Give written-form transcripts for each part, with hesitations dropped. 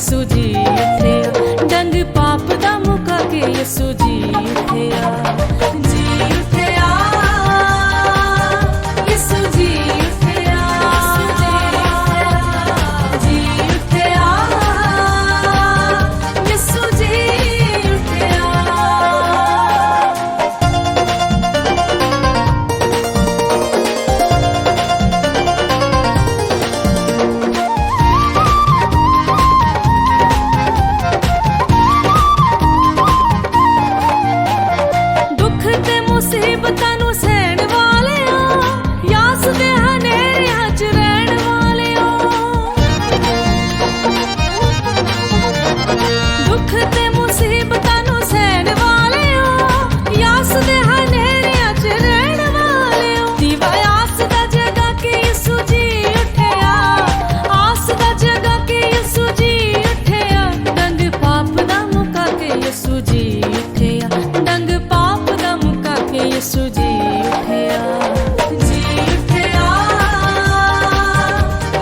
यसू जी उठिया, डंग पाप दा मुका के यसू जी उठिया, जी उठिया, यसू जी उठिया, जी उठिया, यसू जी उठिया। दुख ते मुसीबतां नूं सहण वालिया, यास दे हनेरियां च रहण वालिया, दुख ते मुसीबतां नूं सहण वालिया, यास दे हनेरियां च रहण वालिया, दीवा आस दा जगा के यसू जी उठिया, आस दा जगा के यसू जी उठिया, डंग पाप दा मुका के यसू जी उठिया, डंग पाप दा मुका के यसू जी उठिया, जी उठिया,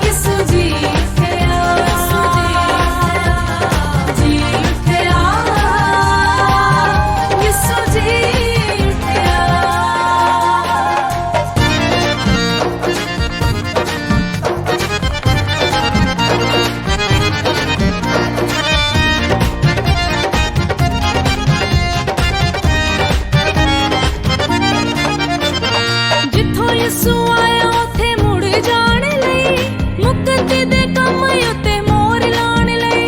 यसू जी उठिया, जी उठिया, यसू जी उठिया। जिथों यसू आया उथे मुड़ जाण लई, मुक्ति दे कम उत्ते मोर लाण लई,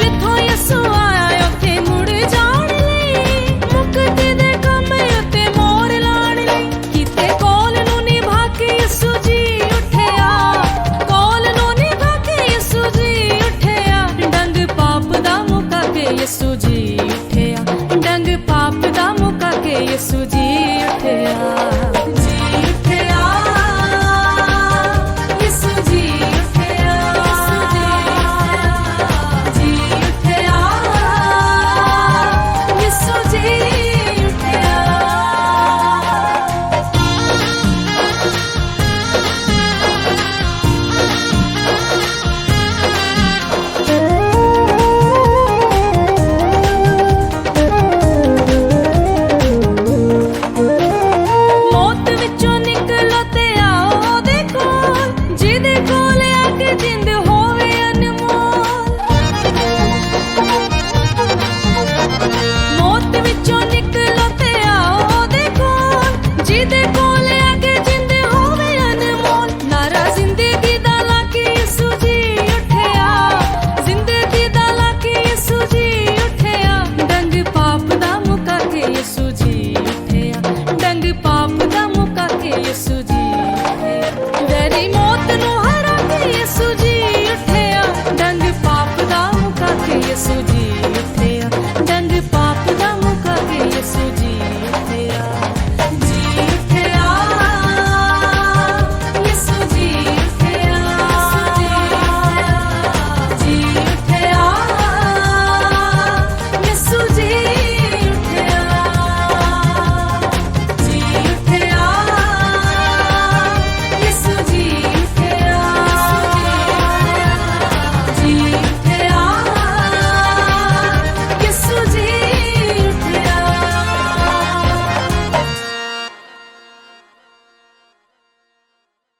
जिथों यसू आया उथे मुड़ जाण लई, मुक्ति दे कम उत्ते मोर लाण लई, किते कोल नूं निभा के यसू जी उठिया, कोल नूं निभा के यसू जी उठिया, डंग पाप दा मुका के यसू जी उठिया, डंग पाप दा मुका के यसू जी उठिया।